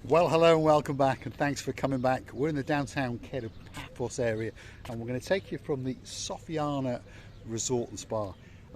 Well, hello and welcome back, and thanks for coming back. We're in the downtown Kato Paphos area, and we're going to take you from the Soffiana Resort and Spa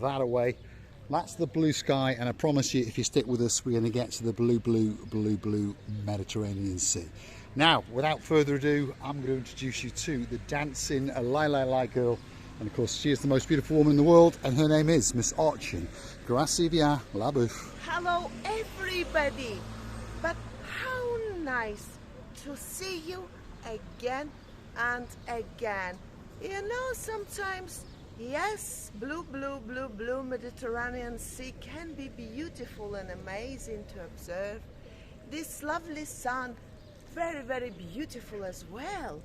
that away. That's the blue sky, and I promise you, if you stick with us, we're going to get to the blue Mediterranean Sea. Now, without further ado, I'm going to introduce you to the dancing Lai girl, and of course, she is the most beautiful woman in the world, and her name is Miss Orchin. Grazie via la bouffe. Hello, everybody. But how nice to see you again and again. You know, sometimes, yes, blue Mediterranean Sea can be beautiful and amazing to observe. This lovely sun, very beautiful as well.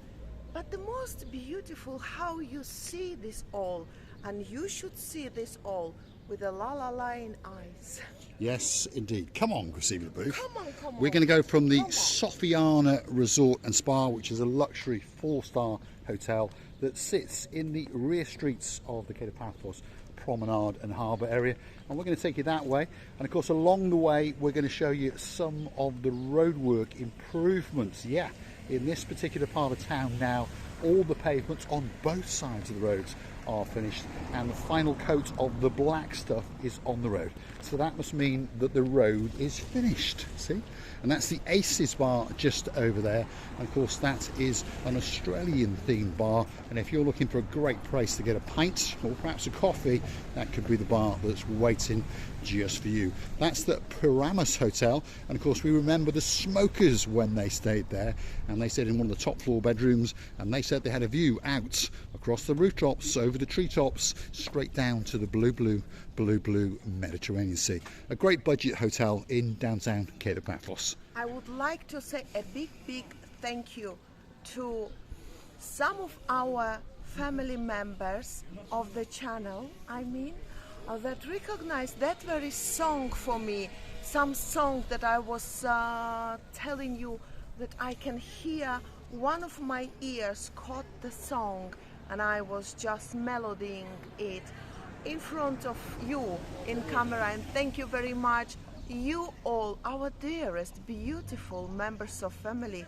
But the most beautiful, how you see this all, and you should see this all with the la in eyes. Yes, indeed. Come on, Grazie via la bouffe. Come on. We're going to go from the Soffiana Resort and Spa, which is a luxury 4-star hotel that sits in the rear streets of the Kato Paphos Promenade and Harbour area, and we're going to take you that way. And of course, along the way, we're going to show you some of the roadwork improvements. Yeah, in this particular part of town now, all the pavements on both sides of the roads are finished, and the final coat of the black stuff is on the road. So that must mean that the road is finished, see? And that's the Aces bar just over there. And of course, that is an Australian themed bar, and if you're looking for a great place to get a pint or perhaps a coffee, that could be the bar that's waiting just for you. That's the Paphos Hotel, and of course we remember the smokers when they stayed there, and they stayed in one of the top floor bedrooms, and they said they had a view out across the rooftops, over the treetops, straight down to the blue Mediterranean Sea. A great budget hotel in downtown Kato Paphos. I would like to say a big thank you to some of our family members of the channel, that recognized that very song for me. Some song that I was telling you that I can hear, one of my ears caught the song, and I was just melodying it in front of you in camera. And thank you very much, you all, our dearest beautiful members of family,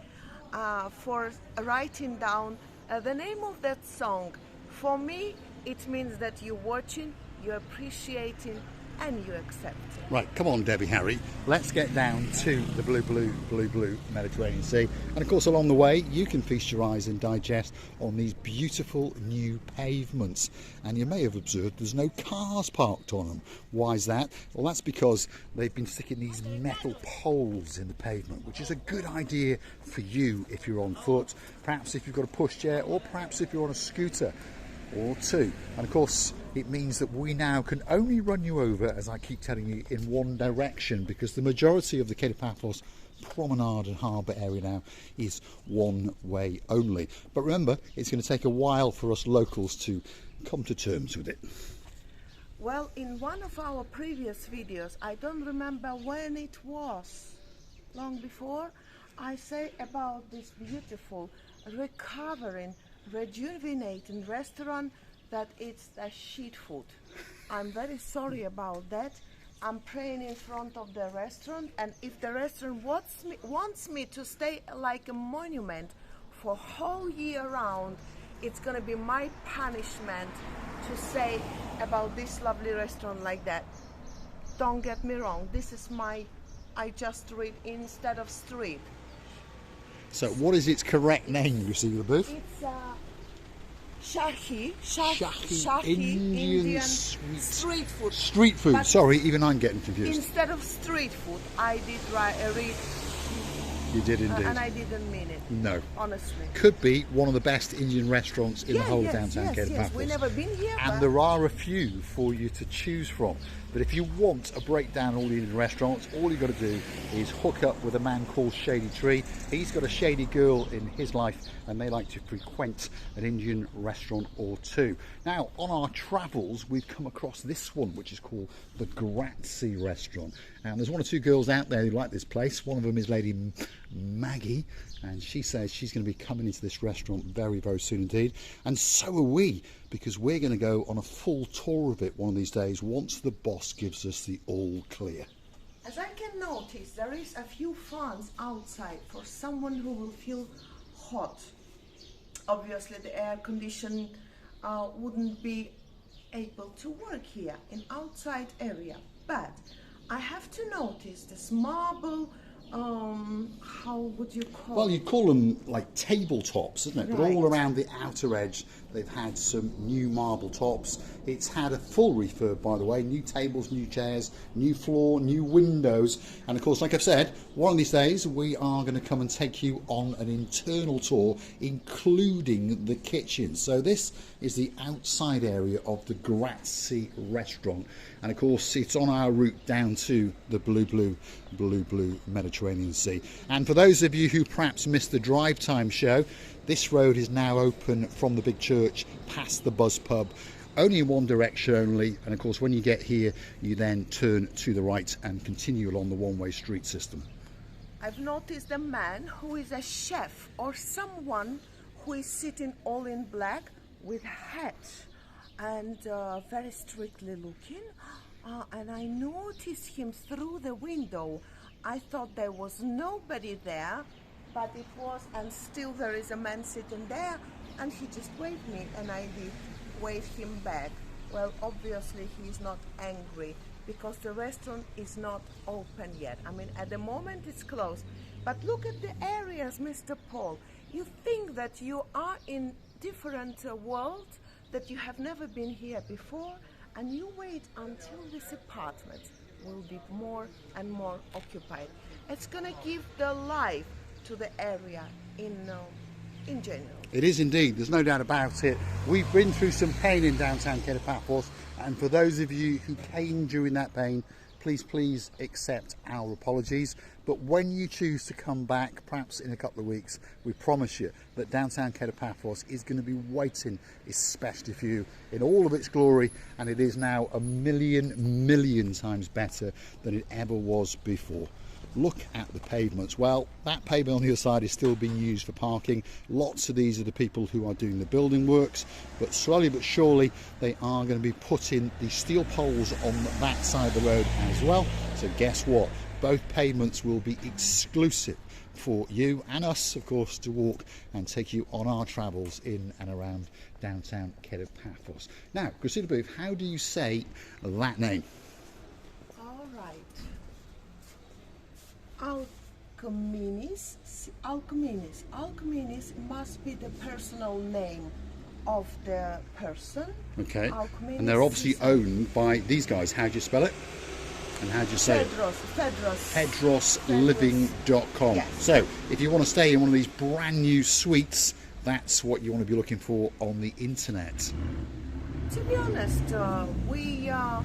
for writing down the name of that song. For me, it means that you're watching, you're appreciating, and you accept it. Right, come on, Debbie Harry, let's get down to the blue Mediterranean Sea. And of course, along the way, you can feast your eyes and digest on these beautiful new pavements. And you may have observed there's no cars parked on them. Why is that? Well, that's because they've been sticking these metal poles in the pavement, which is a good idea for you if you're on foot, perhaps if you've got a pushchair, or perhaps if you're on a scooter or two. And of course, it means that we now can only run you over, as I keep telling you, in one direction, because the majority of the Kato Paphos Promenade and Harbour area now is one way only. But remember, it's going to take a while for us locals to come to terms with it. Well, in one of our previous videos, I don't remember when it was, long before, I say about this beautiful, recovering, rejuvenating restaurant that it's a shit food. I'm very sorry about that. I'm praying in front of the restaurant, and if the restaurant wants me to stay like a monument for whole year round, it's gonna be my punishment to say about this lovely restaurant like that. Don't get me wrong, this is I just read instead of street. So what is its correct name, Grazie via la bouffe? It's Shahi Indian street food. Street food. But sorry, even I'm getting confused. Instead of street food, I did read. You did indeed. And I didn't mean it. No. Honestly. Could be one of the best Indian restaurants in the whole of downtown Kato Paphos. We've never been here. And there are a few for you to choose from. But if you want a breakdown of all the Indian restaurants, all you've got to do is hook up with a man called Shady Tree. He's got a shady girl in his life, and they like to frequent an Indian restaurant or two. Now, on our travels, we've come across this one, which is called the Grazie restaurant. And there's one or two girls out there who like this place. One of them is Lady Maggie, and she says she's going to be coming into this restaurant very soon indeed. And so are we, because we're going to go on a full tour of it one of these days once the boss gives us the all clear. As I can notice, there is a few fans outside for someone who will feel hot. Obviously, the air condition wouldn't be able to work here in outside area, but I have to notice this marble, how would you call Well, it? you call them like tabletops, isn't it? But all Right. around the outer edge, they've had some new marble tops. It's had a full refurb, by the way. New tables, new chairs, new floor, new windows. And of course, like I've said, one of these days, we are going to come and take you on an internal tour, including the kitchen. So this is the outside area of the Grazie restaurant. And of course, it's on our route down to the blue Mediterranean Sea. And for those of you who perhaps missed the drive time show, this road is now open from the big church past the Buzz Pub, only in one direction only. And of course, when you get here, you then turn to the right and continue along the one-way street system. I've noticed a man who is a chef or someone who is sitting all in black with a hat and very strictly looking. And I noticed him through the window. I thought there was nobody there, but it was, and still there is a man sitting there, and he just waved me, and I did wave him back. Well, obviously he is not angry because the restaurant is not open yet. I mean, at the moment it's closed. But look at the areas, Mr. Paul. You think that you are in different world, that you have never been here before, and you wait until this apartment will be more and more occupied. It's gonna give the life to the area in general. It is indeed, there's no doubt about it. We've been through some pain in downtown Kato Paphos, and for those of you who came during that pain, please accept our apologies. But when you choose to come back, perhaps in a couple of weeks, we promise you that downtown Kato Paphos is going to be waiting especially for you in all of its glory, and it is now a million times better than it ever was before. Look at the pavements. Well, that pavement on the other side is still being used for parking. Lots of these are the people who are doing the building works, but slowly but surely they are going to be putting the steel poles on that side of the road as well. So guess what? Both pavements will be exclusive for you and us, of course, to walk and take you on our travels in and around downtown Kato Paphos. Now, Christina Booth, how do you say that name? All right. Alcuminis must be the personal name of the person. Okay. Alcuminis And they're obviously is owned by these guys. How do you spell it? And how do you say it? PedrosLiving.com. Yes. So, if you want to stay in one of these brand new suites, that's what you want to be looking for on the internet. To be honest, we are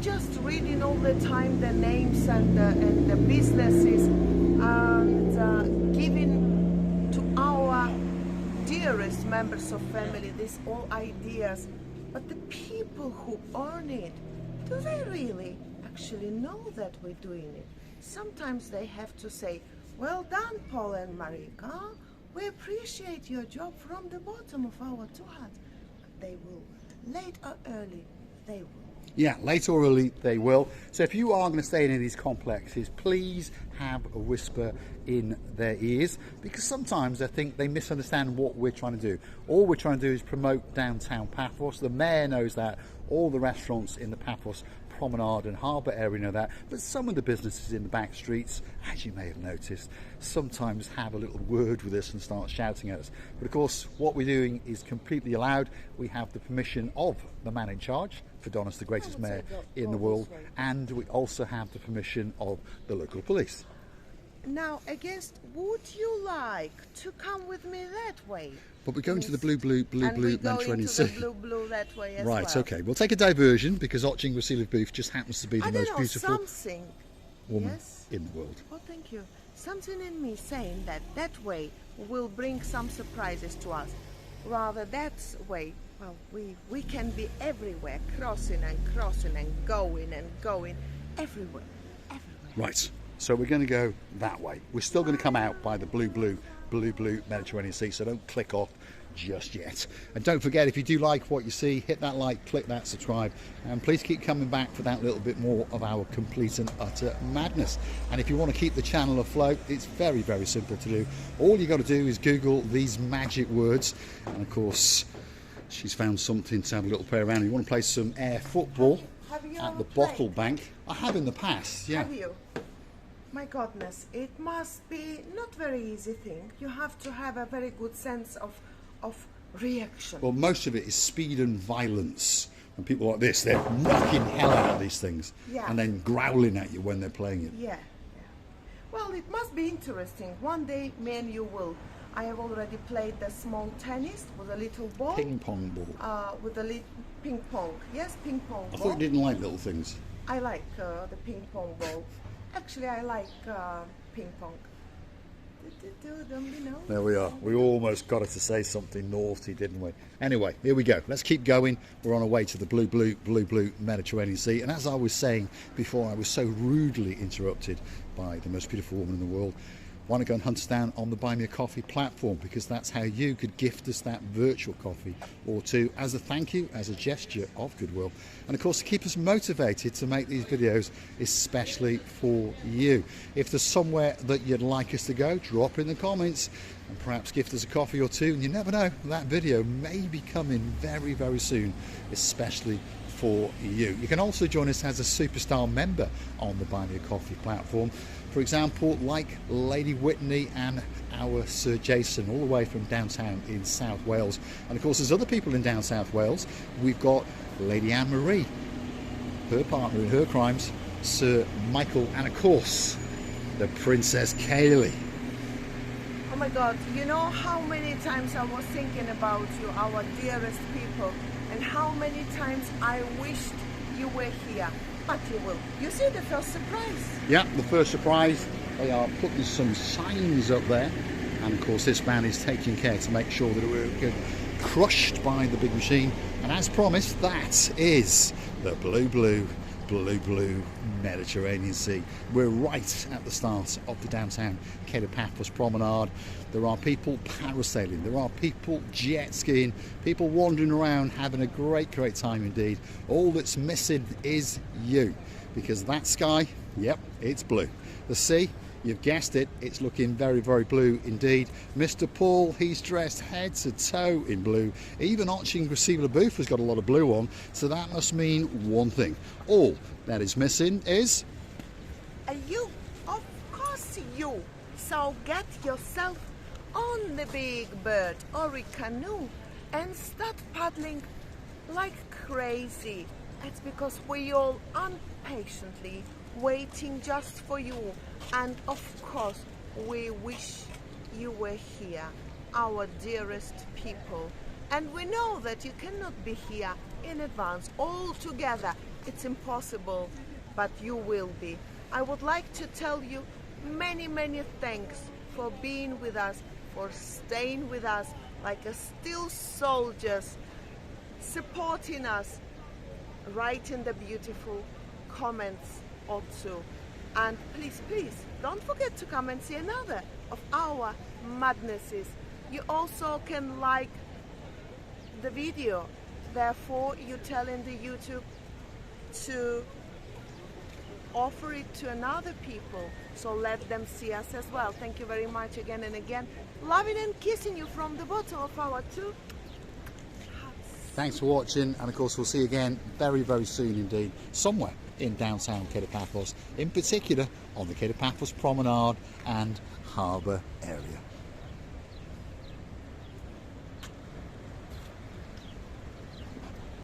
just reading all the time the names and the businesses and giving to our dearest members of family these all ideas. But the people who earn it, do they really actually know that we're doing it? Sometimes they have to say, well done, Paul and Marika. We appreciate your job from the bottom of our two hearts. They will, late or early, they will. Yeah, late or early they will. So if you are going to stay in any of these complexes, please have a whisper in their ears, because sometimes I think they misunderstand what we're trying to do. All we're trying to do is promote downtown Paphos. The mayor knows that. All the restaurants in the Paphos Promenade and Harbour area know that, but some of the businesses in the back streets, as you may have noticed, sometimes have a little word with us and start shouting at us. But of course, what we're doing is completely allowed. We have the permission of the man in charge, Adonis, the greatest mayor in the world, and we also have the permission of the local police. Now, would you like to come with me that way? But we're going to the blue Mediterranean Sea. Blue that way as Right, well. okay. We'll take a diversion because Oching Vasily Booth just happens to be the I most don't know, beautiful something. woman Yes? in the world. Oh, thank you. Something in me saying that way will bring some surprises to us. Rather, that way, well, we can be everywhere, crossing and going everywhere. Right, so we're going to go that way. We're still going to come out by the blue Mediterranean Sea, so don't click off. just yet. And don't forget, if you do like what you see, hit that like, click that subscribe, and please keep coming back for that little bit more of our complete and utter madness. And if you want to keep the channel afloat, it's very, very simple to do. All you got to do is Google these magic words, and of course she's found something to have a little play around. You want to play some air football at the bottle bank. I have in the past, yeah. Have you? My goodness, it must be not very easy thing. You have to have a very good sense of reaction. Well, most of it is speed and violence. And people like this, they're knocking hell out of these things. Yeah. And then growling at you when they're playing it. Yeah. Well, it must be interesting. One day, me and you will. I have already played the small tennis with a little ball. Ping pong ball. With a little ping pong. Yes, ping pong ball. I thought you didn't like little things. I like the ping pong ball. Actually, I like ping pong. There we are. We almost got her to say something naughty, didn't we? Anyway, here we go. Let's keep going. We're on our way to the blue Mediterranean Sea. And as I was saying before, I was so rudely interrupted by the most beautiful woman in the world. Want to go and hunt us down on the Buy Me a Coffee platform, because that's how you could gift us that virtual coffee or two as a thank you, as a gesture of goodwill, and of course to keep us motivated to make these videos especially for you. If there's somewhere that you'd like us to go, drop in the comments and perhaps gift us a coffee or two, and you never know, that video may be coming very, very soon, especially for you. You can also join us as a superstar member on the Buy Me a Coffee platform. For example, like Lady Whitney and our Sir Jason, all the way from downtown in South Wales. And of course, there's other people in down South Wales. We've got Lady Anne Marie, her partner in her crimes, Sir Michael, and of course, the Princess Kaylee. Oh my God, you know how many times I was thinking about you, our dearest people, and how many times I wished you were here. But you will. You see the first surprise? Yeah, the first surprise. They are putting some signs up there. And of course this man is taking care to make sure that it will get crushed by the big machine. And as promised, that is the blue Mediterranean Sea. We're right at the start of the downtown Kato Paphos Promenade. There are people parasailing, there are people jet skiing, people wandering around having a great time indeed. All that's missing is you, because that sky, yep, it's blue. The sea, you've guessed it, it's looking very, very blue indeed. Mr. Paul, he's dressed head to toe in blue. Even Arching Receiver Booth has got a lot of blue on, so that must mean one thing. All that is missing is... You, of course you. So get yourself on the big bird or a canoe and start paddling like crazy. It's because we all impatiently waiting just for you, and of course we wish you were here, our dearest people, and we know that you cannot be here in advance all together. It's impossible, but you will be. I would like to tell you many thanks for being with us, for staying with us like a still soldiers, supporting us, writing the beautiful comments or two. And please don't forget to come and see another of our madnesses. You also can like the video, therefore you're telling the YouTube to offer it to another people, so let them see us as well. Thank you very much again and again. Loving and kissing you from the bottom of our two hearts. Thanks for watching, and of course we'll see you again very, very soon indeed, somewhere in downtown Kato Paphos, in particular on the Kato Paphos Promenade and Harbour area.